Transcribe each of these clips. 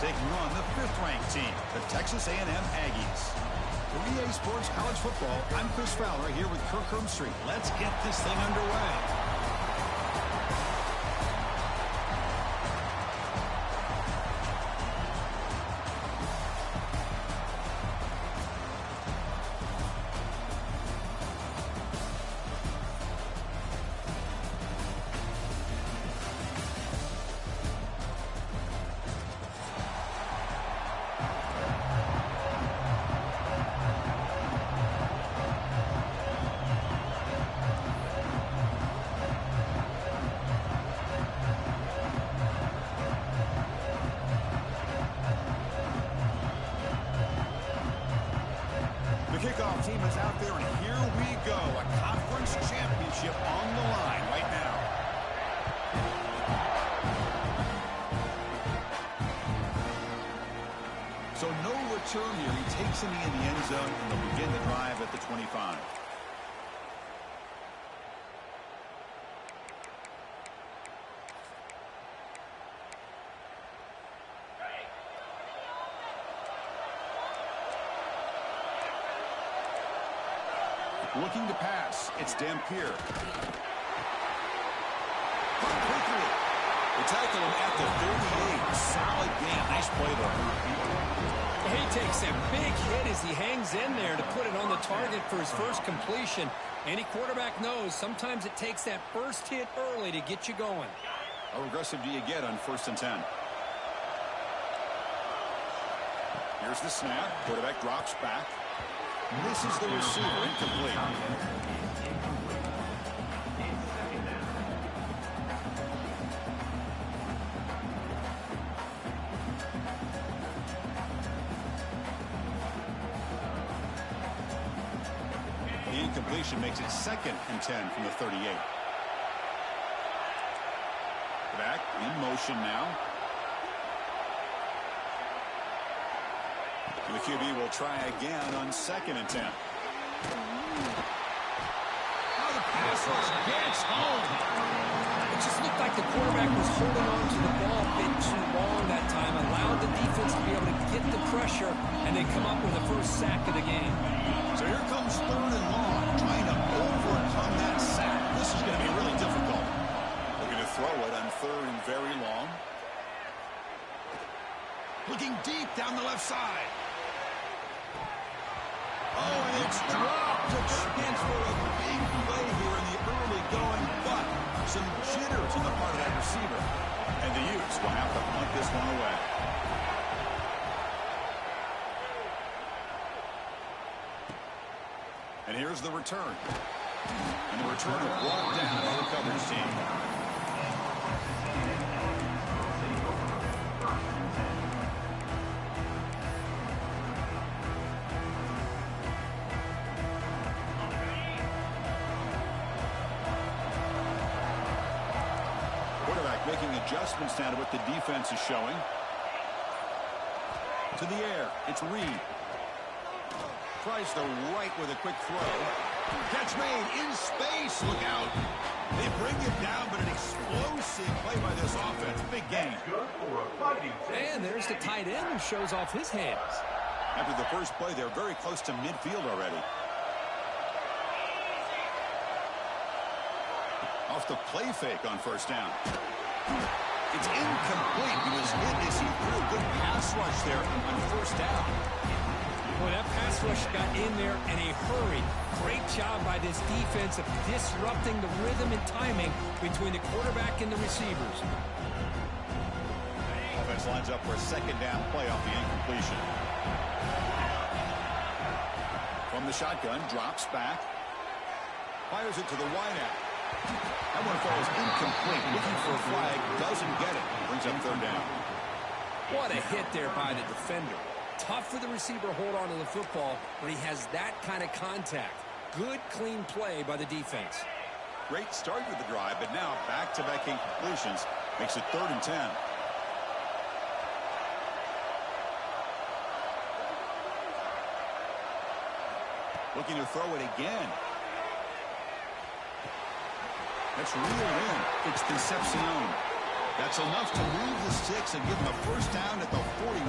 taking on the 5th-ranked team, the Texas A&M Aggies. For EA Sports College Football, I'm Chris Fowler here with Kirk Herbstreit. Let's get this thing underway. Kickoff team is out there, and here we go. A conference championship on the line right now. So no return here. He takes it in the end zone, and they'll begin the drive at the 25. Looking to pass. It's Dampier. Quickly. They tackle him at the 38. Solid game. Nice play there. He takes a big hit as he hangs in there to put it on the target for his first completion. Any quarterback knows sometimes it takes that first hit early to get you going. How aggressive do you get on 1st and 10? Here's the snap. Quarterback drops back. Misses the receiver, incomplete. The incompletion makes it 2nd and 10 from the 38. Back in motion now. The QB will try again on 2nd and 10. Now the pass rush gets home. It just looked like the quarterback was holding on to the ball a bit too long that time, allowed the defense to be able to get the pressure, and then come up with the first sack of the game. So here comes 3rd and long, trying to overcome that sack. This is going to be really difficult. Looking to throw it on 3rd and very long. Looking deep down the left side. Oh, and it's dropped. A chance for a big play here in the early going, but some jitters on the part of that receiver. And the Utes will have to punt this one away. And here's the return. And the return brought down by the coverage team. Making adjustments now to what the defense is showing. To the air, it's Reed. Tries the right with a quick throw. Catch made in space. Look out. They bring it down, but an explosive play by this offense. Big game. And there's the tight end who shows off his hands. After the first play, they're very close to midfield already. Off the play fake on 1st down. It's incomplete. He was hit as he threw a good pass rush there on 1st down. Boy, that pass rush got in there in a hurry. Great job by this defense of disrupting the rhythm and timing between the quarterback and the receivers. Offense lines up for a 2nd down play off the incompletion. From the shotgun, drops back. Fires it to the wideout. That one falls incomplete. Looking for a flag. Doesn't get it. Brings up 3rd down. What a hit there by the defender. Tough for the receiver to hold on to the football when he has that kind of contact. Good, clean play by the defense. Great start to the drive, but now back-to-back incompletions makes it 3rd and 10. Looking to throw it again. That's reeled in. It's Concepcion. That's enough to move the sticks and give him a 1st down at the 41.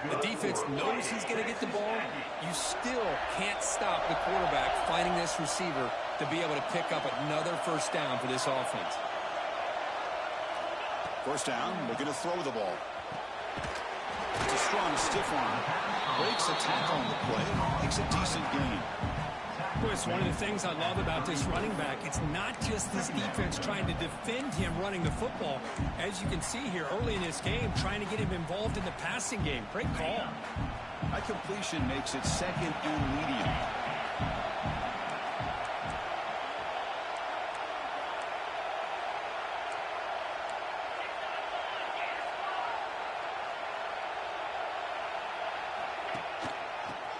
The defense knows he's going to get the ball. You still can't stop the quarterback finding this receiver to be able to pick up another first down for this offense. First down, looking to throw the ball. It's a strong stiff arm. Breaks a tackle on the play. Makes a decent gain. Boy, it's one of the things I love about this running back. It's not just this defense trying to defend him running the football. As you can see here early in this game, trying to get him involved in the passing game. Great call. That completion makes it second and medium.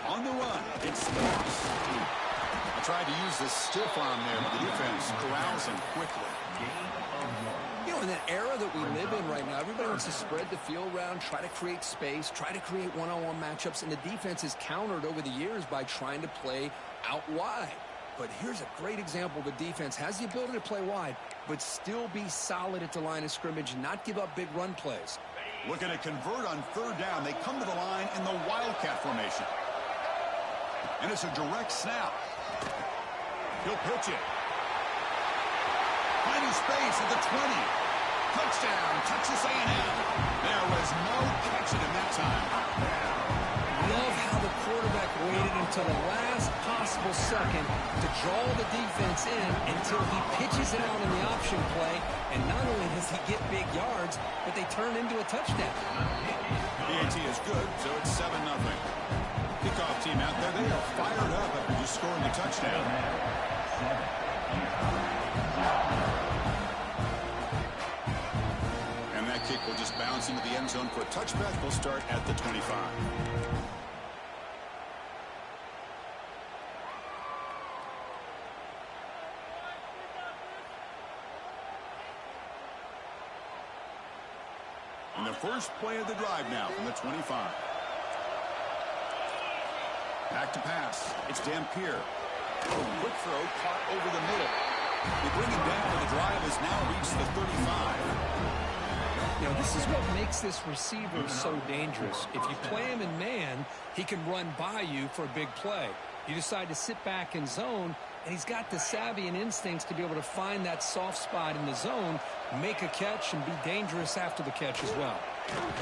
On the run, it's Moss. I tried to use the stiff arm there, but the defense corrals him quickly. You know, in that era that we live in right now, everybody wants to spread the field around, try to create space, try to create one-on-one matchups, and the defense is countered over the years by trying to play out wide. But here's a great example. The defense has the ability to play wide, but still be solid at the line of scrimmage, not give up big run plays. Looking to convert on third down. They come to the line in the Wildcat formation. And it's a direct snap. He'll pitch it. Finding space at the 20. Touchdown, Texas A&M. There was no catching him that time. Love how the quarterback waited until the last possible second to draw the defense in until he pitches it out in the option play. And not only does he get big yards, but they turn into a touchdown. PAT is good, so it's 7-0. Kickoff team out there, they are fired up after just scoring a touchdown. And that kick will just bounce into the end zone for a touchback. They'll start at the 25. And the first play of the drive now from the 25. Back to pass. It's Dampier. Quick throw caught over the middle. They bring him down, and the drive has now reached the 35. You know, this is what makes this receiver so dangerous. If you play him in man, he can run by you for a big play. You decide to sit back in zone, and he's got the savvy and instincts to be able to find that soft spot in the zone, make a catch, and be dangerous after the catch as well.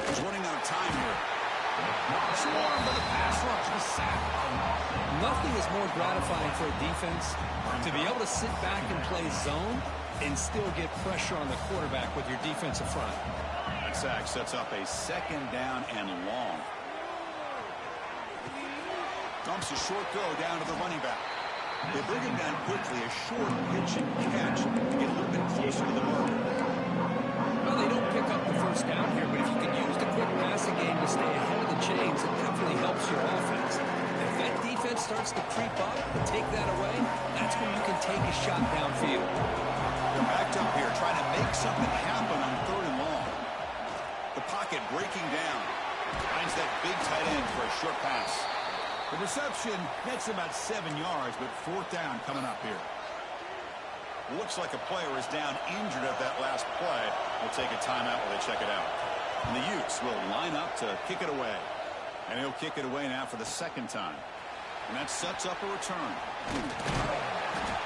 He's running out of time here. Swarm for the pass rush was sacked. Nothing is more gratifying for a defense to be able to sit back and play zone and still get pressure on the quarterback with your defensive front. That sack sets up a second down and long. Dumps a short throw down to the running back. They bring him down quickly, a short pitch and catch to get a little bit closer to the mark. Well, they don't pick up the first down here, but if you can use the quick passing game to stay ahead of the chains, it definitely helps your offense. If that defense starts to creep up and take that away, that's when you can take a shot downfield. They're backed up here, trying to make something happen on third and long. The pocket breaking down. Finds that big tight end for a short pass. The reception gets about 7 yards, but fourth down coming up here. Looks like a player is down injured at that last play. We'll take a timeout while they check it out. And the Utes will line up to kick it away. And he'll kick it away now for the second time. And that sets up a return.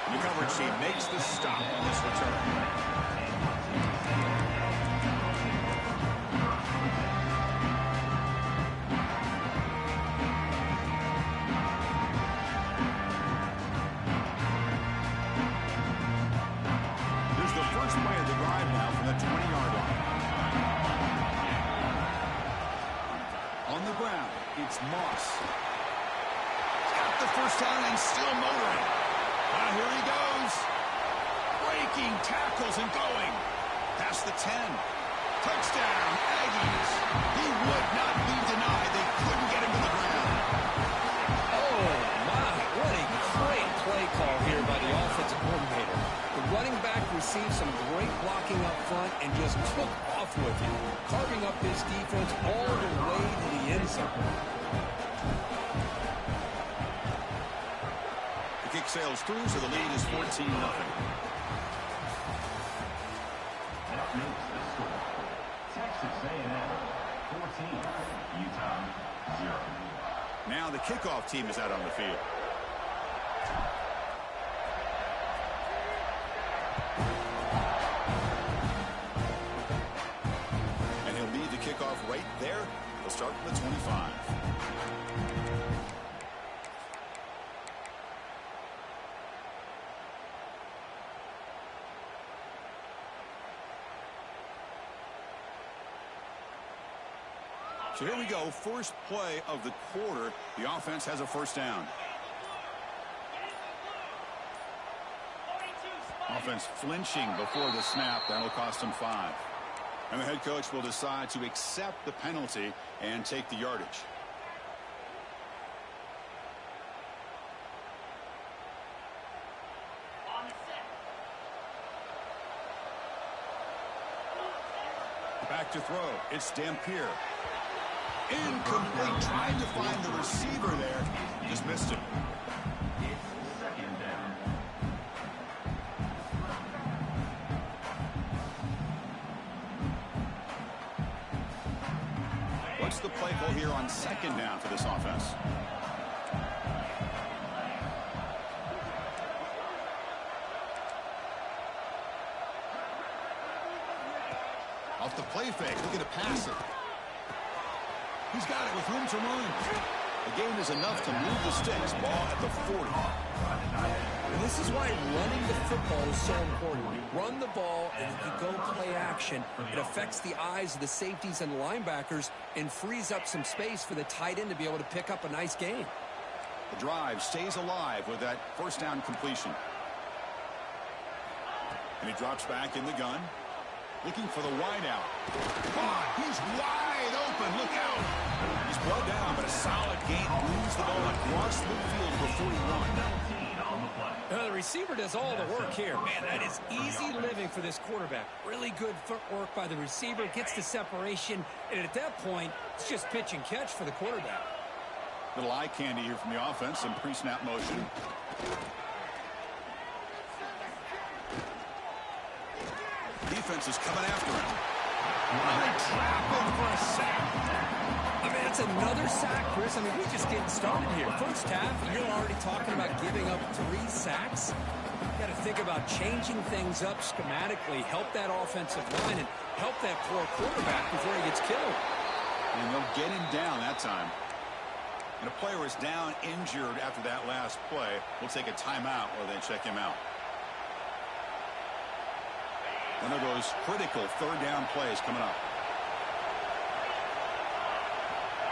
The coverage team makes the stop on this return. It's Moss. He's got the first down and still motoring. Now here he goes. Breaking tackles and going. Past the 10. Touchdown, Aggies. He would not be denied. They couldn't get him to the ground. Oh, my. What a great play call here by the offensive coordinator. The running back received some great blocking up front and just took off with it, carving up his defense all the way to the end zone. The kick sails through, so the lead is 14-0. That makes the score. Texas A&M 14, Utah 0. Now the kickoff team is out on the field. And he'll lead the kickoff right there. He'll start from the 25. So here we go, first play of the quarter. The offense has a first down. Offense flinching before the snap. That'll cost him 5. And the head coach will decide to accept the penalty and take the yardage. Back to throw. It's Dampier. Incomplete. Tried to find the receiver there. Just missed him. It's second down. What's the play call here on second down for this offense? Off the play fake. Looking to pass it. He's got it with room to run. The game is enough to move the sticks. Ball at the 40. And this is why running the football is so important. Run the ball, and if you go play action, it affects the eyes of the safeties and linebackers and frees up some space for the tight end to be able to pick up a nice gain. The drive stays alive with that first down completion. And he drops back in the gun. Looking for the wideout. He's wide open. Look out. He's brought down, but a solid gain moves the ball across midfield for 41. The receiver does all the work here. Man, that is easy living for this quarterback. Really good footwork by the receiver. Gets the separation. And at that point, it's just pitch and catch for the quarterback. Little eye candy here from the offense. Some pre-snap motion. Defense is coming after him. They trap him for a sack. I mean, that's another sack, Chris. I mean, we're just getting started here. First half, you're already talking about giving up 3 sacks. You got to think about changing things up schematically, help that offensive line, and help that poor quarterback before he gets killed. And they'll get him down that time. And a player is down injured after that last play. We'll take a timeout while they check him out. One of those critical third down plays coming up.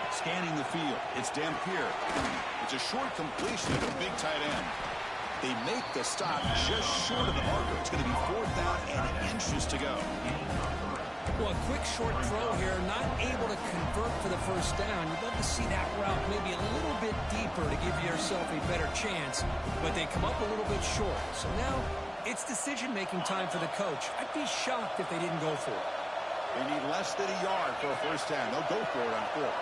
Scanning the field. It's Dampier. It's a short completion to the big tight end. They make the stop just short of the marker. It's going to be 4th down and inches to go. Well, a quick short throw here, not able to convert for the first down. You'd love to see that route maybe a little bit deeper to give yourself a better chance, but they come up a little bit short. So now it's decision-making time for the coach. I'd be shocked if they didn't go for it. They need less than a yard for a first down. They'll go for it on 4th.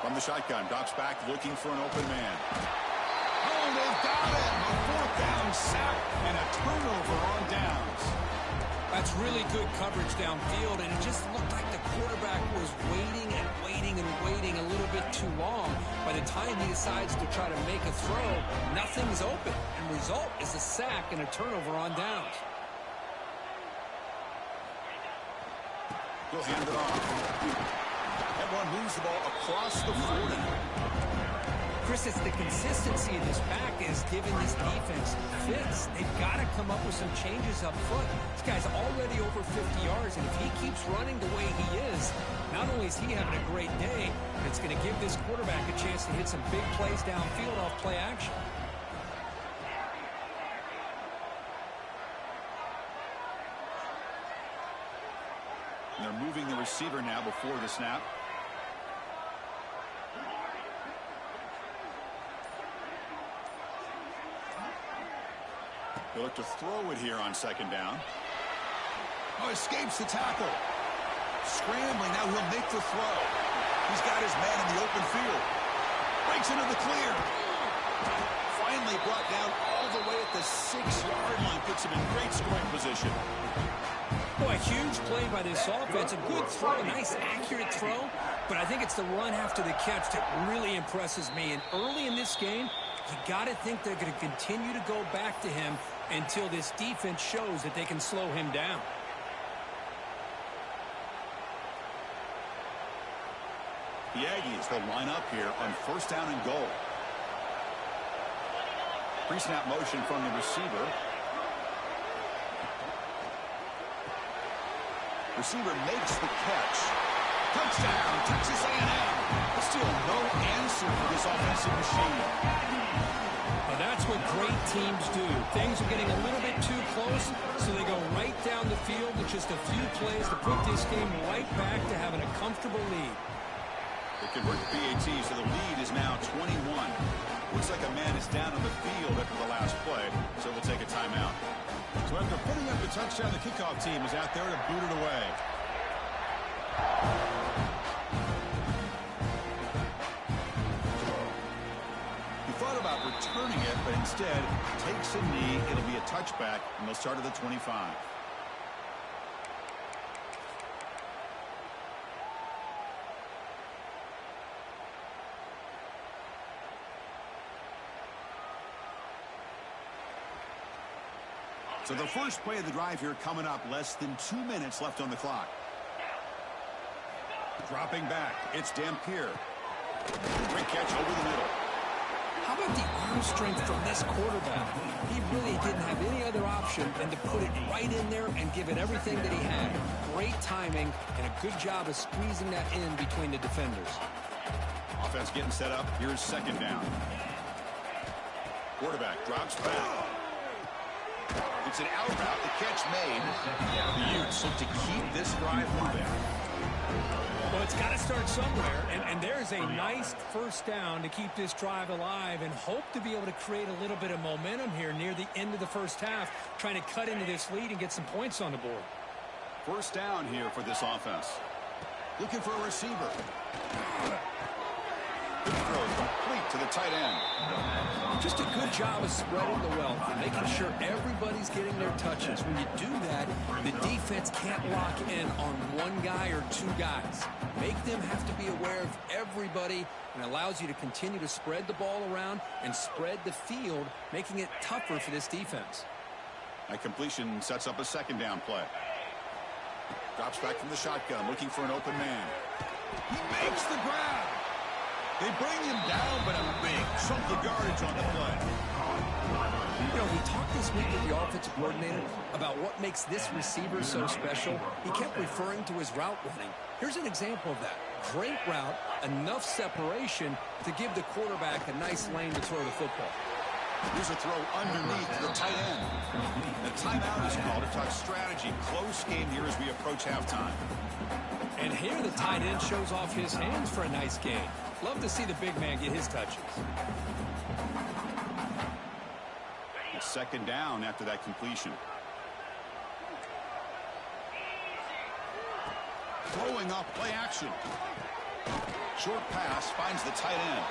From the shotgun, drops back, looking for an open man. Oh, they've got him! A 4th down sack and a turnover on downs. That's really good coverage downfield, and it just looked like the quarterback was waiting and waiting and waiting a little bit too long. By the time he decides to try to make a throw, nothing's open, and result is a sack and a turnover on downs. He'll hand it off. Everyone moves the ball across the 40. Chris, it's the consistency of this back is giving this defense fits. They've got to come up with some changes up front. This guy's already over 50 yards, and if he keeps running the way he is, not only is he having a great day, but it's going to give this quarterback a chance to hit some big plays downfield off play action. And they're moving the receiver now before the snap. They look to throw it here on second down. Oh, escapes the tackle. Scrambling, now he'll make the throw. He's got his man in the open field. Breaks into the clear. Finally brought down all the way at the 6-yard line. Puts him in great great scoring position. Boy, huge play by this offense. A good throw, a nice accurate throw. But I think it's the run after the catch that really impresses me. And early in this game, you got to think they're going to continue to go back to him until this defense shows that they can slow him down. The Aggies will line up here on first down and goal. Pre-snap motion from the receiver. Receiver makes the catch. Touchdown, Texas A&M. But still no answer for this offensive machine. Well, that's what great teams do. Things are getting a little bit too close, so they go right down the field with just a few plays to put this game right back to having a comfortable lead. They convert the PAT, so the lead is now 21. Looks like a man is down on the field after the last play, so we'll take a timeout. So after putting up the touchdown, the kickoff team is out there to boot it away. He thought about returning it, but instead takes a knee. It'll be a touchback, and they'll start at the 25. So the first play of the drive here coming up, less than 2 minutes left on the clock. Dropping back, it's Dampier. Great catch over the middle. How about the arm strength from this quarterback? He really didn't have any other option than to put it right in there and give it everything that he had. Great timing and a good job of squeezing that in between the defenders. Offense getting set up. Here's second down. Quarterback drops back. It's an out route. The catch made. The Utes look to keep this drive moving. Well, it's got to start somewhere, and there's a nice first down to keep this drive alive and hope to be able to create a little bit of momentum here near the end of the first half, trying to cut into this lead and get some points on the board. First down here for this offense. Looking for a receiver. Good throw, complete to the tight end. Just a good job of spreading the wealth and making sure everybody's getting their touches. When you do that, the defense can't lock in on one guy or two guys. Make them have to be aware of everybody, and allows you to continue to spread the ball around and spread the field, making it tougher for this defense. That completion sets up a second down play. Drops back from the shotgun, looking for an open man. He makes the grab. They bring him down, but a big chunk of yardage on the play. You know, we talked this week with the offensive coordinator about what makes this receiver so special. He kept referring to his route running. Here's an example of that. Great route, enough separation to give the quarterback a nice lane to throw the football. Here's a throw underneath the tight end. The timeout is called to talk strategy. Close game here as we approach halftime. And here the tight end shows off his hands for a nice game. Love to see the big man get his touches. Second down after that completion. Throwing off play action. Short pass finds the tight end.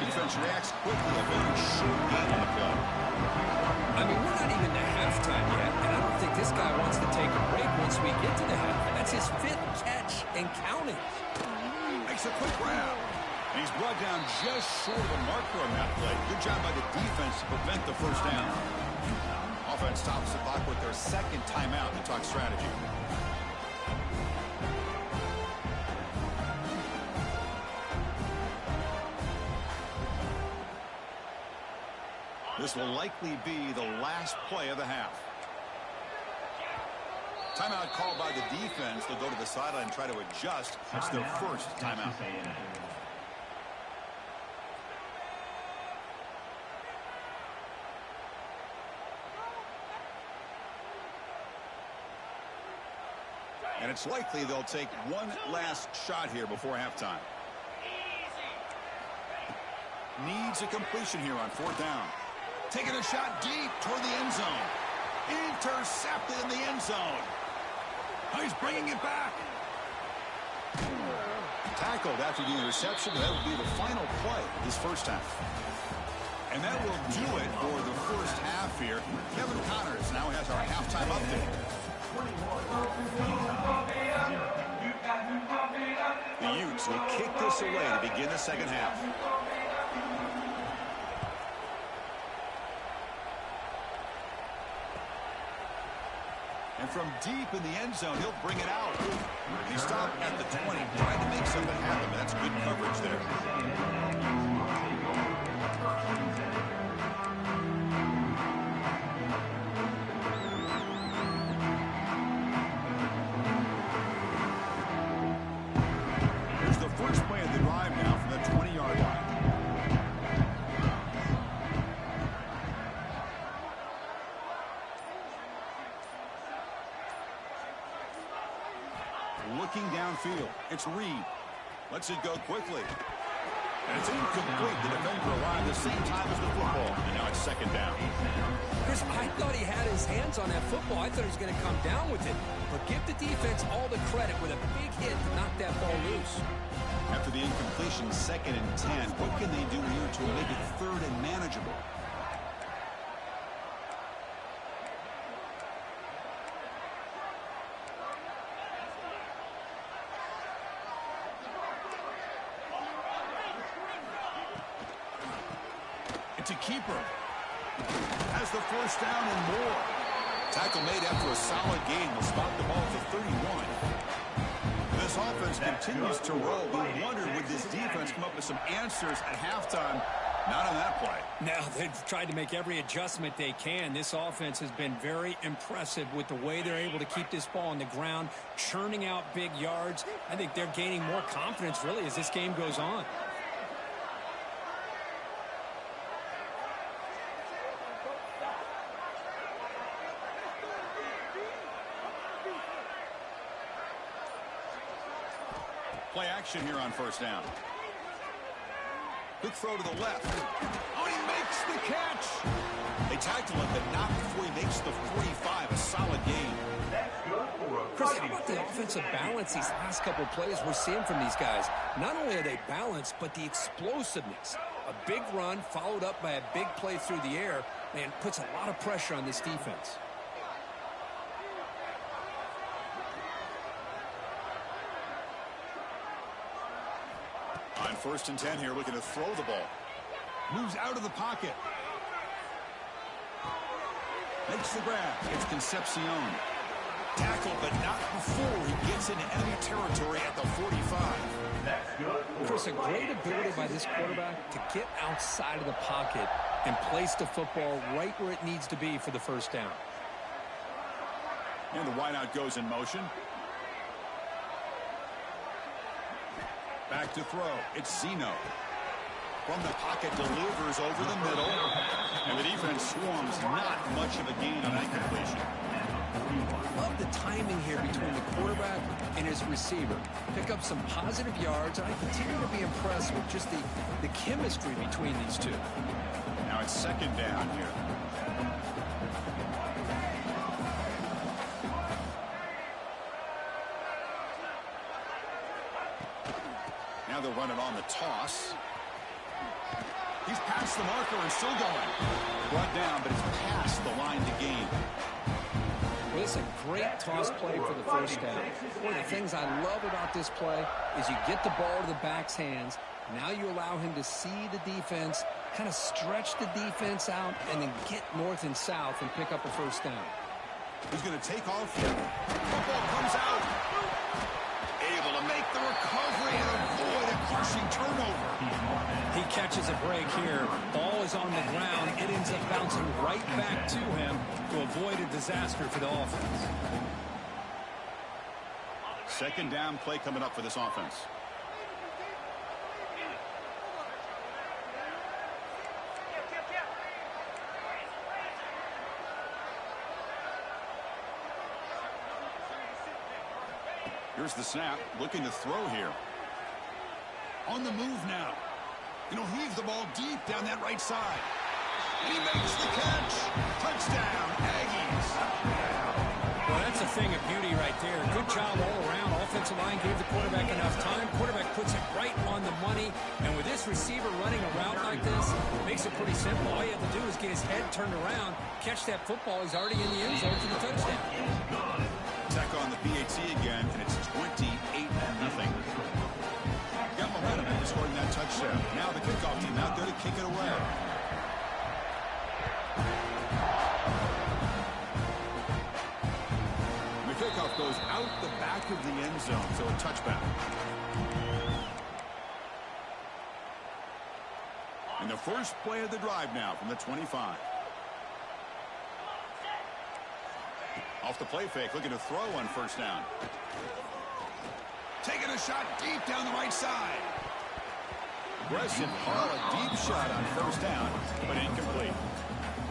Defense reacts quickly. A very short game on the play. I mean, we're not even to halftime yet, and I don't think this guy wants to take a break once we get to the half. That's his fifth catch and counting. Makes a quick grab. And he's brought down just short of a marker on that play. Good job by the defense to prevent the first down. Offense stops the clock with their second timeout to talk strategy. This will likely be the last play of the half. Timeout called by the defense. They'll go to the sideline and try to adjust. It's their first timeout. And it's likely they'll take one last shot here before halftime. Needs a completion here on fourth down. Taking a shot deep toward the end zone. Intercepted in the end zone. Oh, he's bringing it back. Tackled after the interception. That will be the final play this first half. And that will do it for the first half here. Kevin Connors now has our halftime halftime update. The Utes will kick this away to begin the second half. And from deep in the end zone, he'll bring it out. He stopped at the 20, trying to make something happen. That's good coverage there. Here's the first play of the drive now from the 20-yard line. Looking downfield. It's Reed. Lets it go quickly. And it's incomplete. The defender arrived the same time as the football. And now it's second down. Chris, I thought he had his hands on that football. I thought he was going to come down with it. But give the defense all the credit with a big hit to knock that ball loose. After the incompletion, 2nd and 10. What can they do here to make it 3rd and manageable? To keeper. Has the first down and more. Tackle made after a solid gain. Will stop the ball at the 31. This offense continues to roll. We wondered, would this defense come up with some answers at halftime? Not on that play. Now they've tried to make every adjustment they can. This offense has been very impressive with the way they're able to keep this ball on the ground, churning out big yards. I think they're gaining more confidence, really, as this game goes on. Play action here on first down. Quick throw to the left. Oh, he makes the catch. They tackled him, but not before he makes the 45. A solid gain. Chris, how about the offensive balance these last couple of plays we're seeing from these guys? Not only are they balanced, but the explosiveness. A big run followed up by a big play through the air, man, puts a lot of pressure on this defense. On 1st and 10 here, looking to throw the ball. Moves out of the pocket. Makes the grab. It's Concepcion. Tackled, but not before he gets into enemy territory at the 45. Chris, a great ability by this quarterback to get outside of the pocket and place the football right where it needs to be for the first down. And the wideout goes in motion. Back to throw. It's Zeno. From the pocket, delivers over the middle. And the defense swarms. Not much of a gain on that completion. Love the timing here between the quarterback and his receiver. Pick up some positive yards, and I continue to be impressed with just the chemistry between these two. Now it's second down here. Now they'll run it on the toss. He's past the marker and still going. Brought down, but it's past the line to gain. Well, this is a great toss play for the first down. One of the things I love about this play is you get the ball to the back's hands. Now you allow him to see the defense, kind of stretch the defense out, and then get north and south and pick up a first down. He's going to take off. Football comes out. Able to make the recovery and avoid a crushing turnover. He catches a break here. Ball is on the ground. It ends up bouncing right back to him to avoid a disaster for the offense. Second down play coming up for this offense. Here's the snap, looking to throw here. On the move now. And he'll heave the ball deep down that right side. And he makes the catch. Touchdown, Aggies. Well, that's a thing of beauty right there. Good job all around. Offensive line gave the quarterback enough time. Quarterback puts it right on the money. And with this receiver running a route like this, it makes it pretty simple. All you have to do is get his head turned around, catch that football. He's already in the end zone for the touchdown. goes out the back of the end zone, so a touchback. And the first play of the drive now from the 25. Off the play fake, looking to throw on first down. Taking a shot deep down the right side. Aggressive call, a deep shot on first down, but incomplete.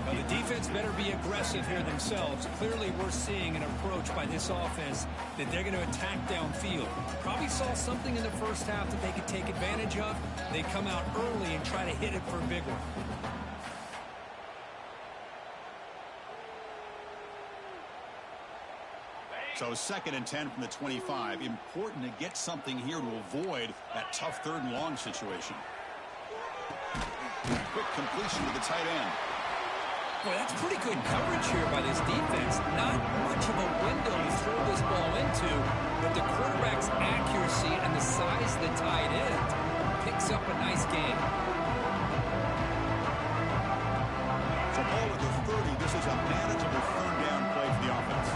Well, the defense better be aggressive here themselves. Clearly, we're seeing an approach by this offense that they're going to attack downfield. Probably saw something in the first half that they could take advantage of. They come out early and try to hit it for a big one. So 2nd and 10 from the 25. Important to get something here to avoid that tough 3rd and long situation. Quick completion to the tight end. Boy, that's pretty good coverage here by this defense. Not much of a window to throw this ball into, but the quarterback's accuracy and the size of the tight end picks up a nice game. For ball at the 30, this is a manageable 3rd down play for the offense.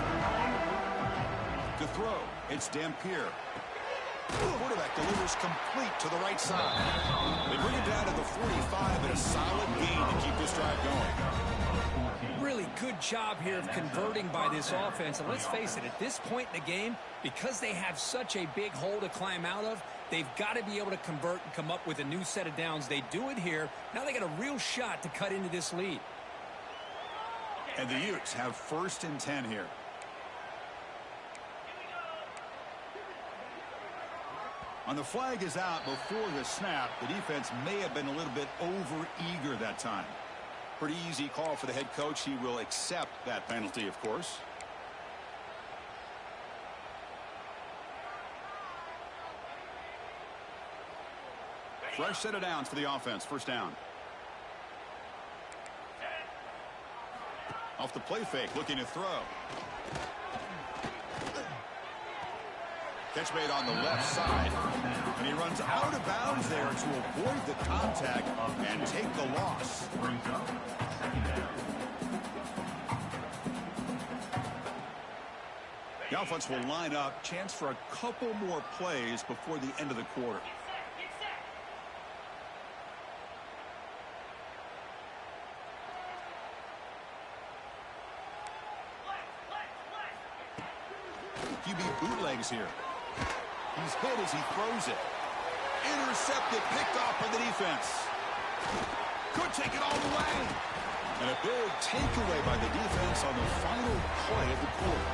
To throw, it's Dampier. Quarterback delivers complete to the right side. They bring it down to the 45 and a solid gain to keep this drive going. Really good job here of converting by this offense. And let's face it, at this point in the game, because they have such a big hole to climb out of, they've got to be able to convert and come up with a new set of downs. They do it here. Now they got a real shot to cut into this lead. And the Utes have 1st and 10 here. On the flag is out before the snap. The defense may have been a little bit over-eager that time. Pretty easy call for the head coach. He will accept that penalty, of course. Fresh set of downs for the offense. First down. Off the play fake, looking to throw. Catch made on the left side, and he runs out of bounds there to avoid the contact and take the loss. The offense will line up. Chance for a couple more plays before the end of the quarter. QB bootlegs here. He's hit as he throws it. Intercepted, picked off by the defense. Could take it all the way. And a big takeaway by the defense on the final play of the quarter.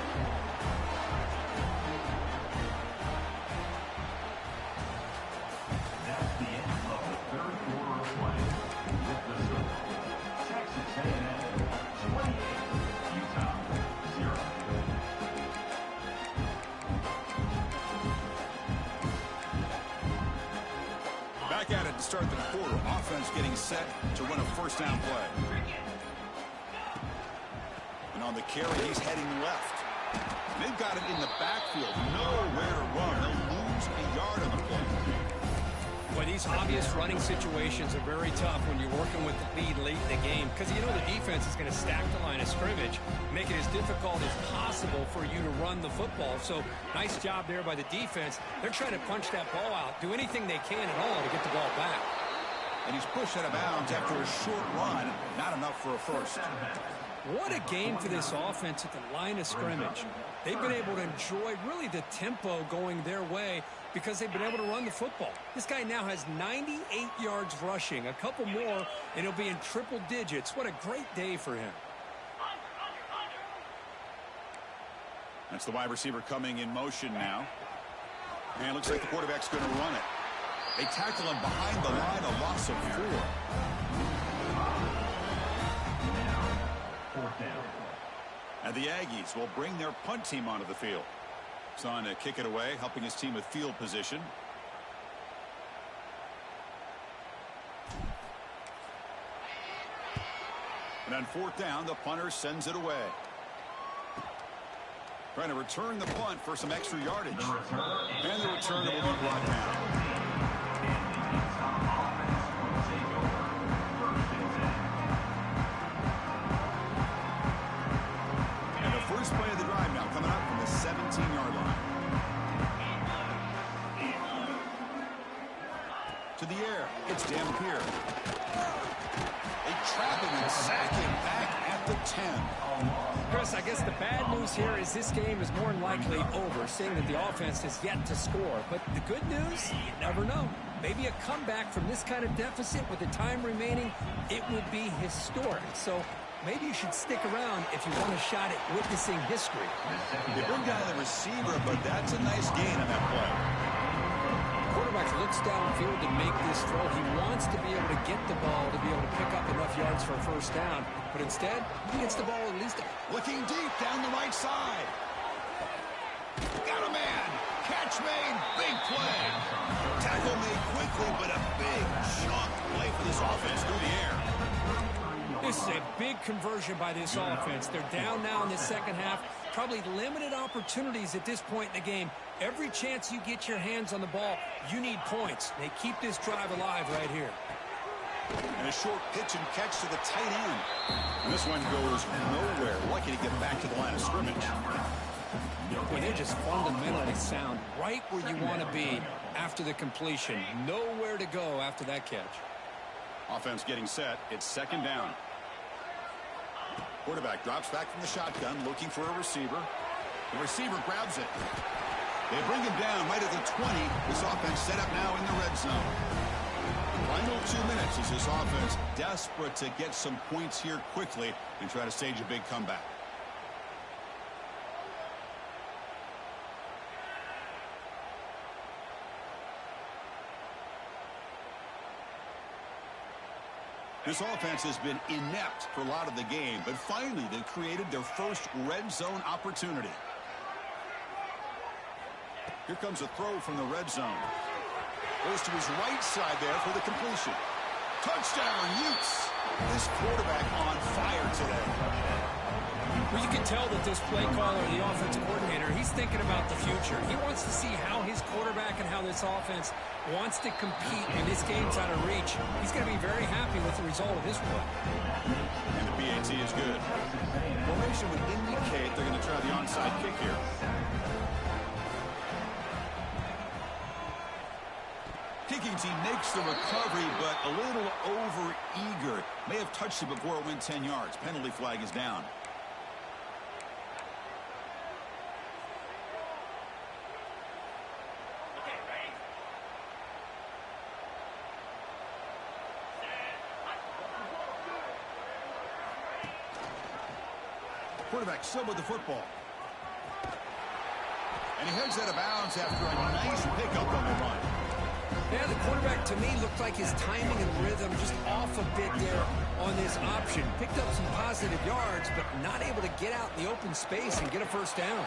That's the end of the 3rd quarter of play. With the score, Texas A&M 28, Utah 0. Back at it to start the quarter. Offense getting set to run a first down play. And on the carry, he's heading left. They've got it in the backfield. Nowhere to run. They'll lose a yard on the play. Boy, these obvious running situations are very tough when you're working with the lead late in the game because you know the defense is going to stack the line of scrimmage, make it as difficult as possible for you to run the football. So nice job there by the defense. They're trying to punch that ball out, do anything they can at all to get the ball back. And he's pushed out of bounds after a short run. Not enough for a first. What a game for this offense at the line of scrimmage. They've been able to enjoy really the tempo going their way because they've been able to run the football. This guy now has 98 yards rushing, a couple more, and he'll be in triple digits. What a great day for him. That's the wide receiver coming in motion now. And it looks like the quarterback's going to run it. They tackle him behind the line, a loss of 4. And the Aggies will bring their punt team onto the field. Son to kick it away, helping his team with field position. And on 4th down, the punter sends it away. Trying to return the punt for some extra yardage. And the return will be brought down. First play of the drive now coming up from the 17-yard line. To the air. It's Dampier. They trap him and sack him back at the 10. Chris, I guess the bad news here is this game is more than likely over, seeing that the offense has yet to score. But the good news, you never know. Maybe a comeback from this kind of deficit with the time remaining, it would be historic. So maybe you should stick around if you want a shot at witnessing history. They bring down the receiver, but that's a nice gain on that play. Quarterback looks downfield to make this throw. He wants to be able to get the ball to be able to pick up enough yards for a first down. But instead, he gets the ball at least. Looking deep down the right side. Got a man. Catch made. Big play. Tackle made quickly, but a big chunk play for this offense through the air. This is a big conversion by this offense. They're down now in the second half. Probably limited opportunities at this point in the game. Every chance you get your hands on the ball, you need points. They keep this drive alive right here. And a short pitch and catch to the tight end. And this one goes nowhere. Lucky to get back to the line of scrimmage. Boy, they're just fundamentally sound. Right where you want to be after the completion. Nowhere to go after that catch. Offense getting set. It's second down. Quarterback drops back from the shotgun, looking for a receiver. The receiver grabs it. They bring him down right at the 20. This offense set up now in the red zone. Final 2 minutes as this offense desperate to get some points here quickly and try to stage a big comeback. This offense has been inept for a lot of the game, but finally they've created their first red zone opportunity. Here comes a throw from the red zone. Goes to his right side there for the completion. Touchdown, Utes. This quarterback on fire today. Well, you can tell that this play caller, the offensive coordinator, he's thinking about the future. He wants to see how his quarterback and how this offense wants to compete when this game's out of reach. He's going to be very happy with the result of this play. And the PAT is good. Formation would indicate they're going to try the onside kick here. Kicking team makes the recovery, but a little over-eager. May have touched it before it went 10 yards. Penalty flag is down. Quarterback still with the football. And he heads out of bounds after a nice pickup on the run. Yeah, the quarterback to me looked like his timing and rhythm just off a bit there on this option. Picked up some positive yards, but not able to get out in the open space and get a first down.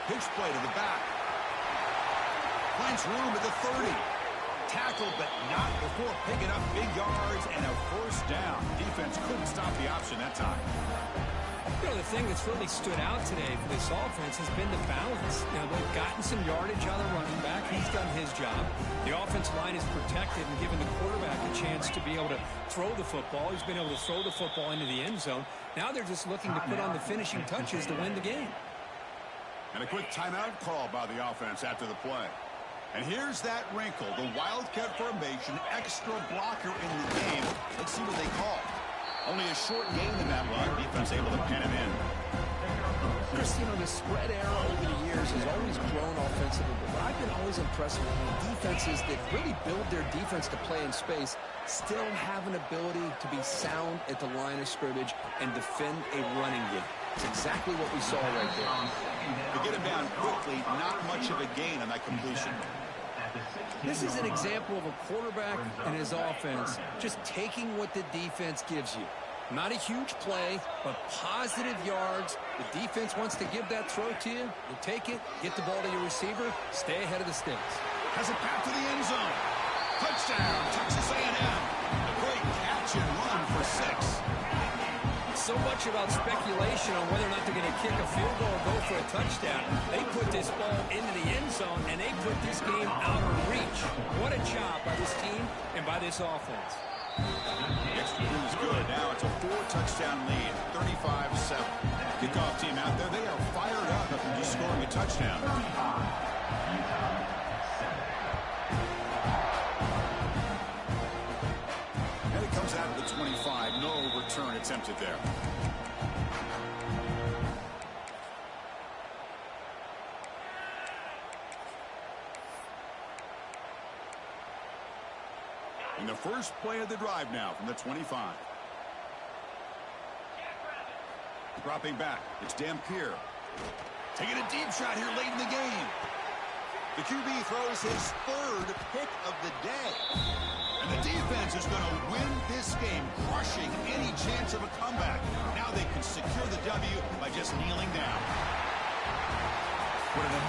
Pitch play to the back. Finds room at the 30. Tackled, but not before picking up big yards and a first down. Defense couldn't stop the option that time. You know, the thing that's really stood out today for this offense has been the balance. Now, they've gotten some yardage on the running back. He's done his job. The offensive line is protected and given the quarterback a chance to be able to throw the football. He's been able to throw the football into the end zone. Now they're just looking to put on the finishing touches to win the game. And a quick timeout call by the offense after the play. And here's that wrinkle, the Wildcat formation, extra blocker in the game. Let's see what they call. Only a short game in that run. Defense able to pin him in. Chris, you know, the spread era over the years has always grown offensively, but I've been always impressed with defenses that really build their defense to play in space, still have an ability to be sound at the line of scrimmage and defend a running game. It's exactly what we saw right there. To get him down quickly, not much of a gain on that completion. This is an example of a quarterback and his offense just taking what the defense gives you. Not a huge play, but positive yards. The defense wants to give that throw to you. You take it, get the ball to your receiver, stay ahead of the sticks. Has it back to the end zone. Touchdown, Texas A&M. A great catch and run for 6. So much about speculation on whether or not they're going to kick a field goal or go for a touchdown. They put this ball into the end zone, and they put this game out of reach. What a job by this team and by this offense. Extra point is good. Now it's a 4-touchdown lead, 35-7. Kickoff team out there, they are fired up after just scoring a touchdown. And it comes out of the 25. No return attempted there. And the first play of the drive now from the 25. Dropping back, it's Dampier. Taking a deep shot here late in the game. The QB throws his third pick of the day. And the defense is going to win this game, crushing any chance of a comeback. Now they can secure the W by just kneeling down. What an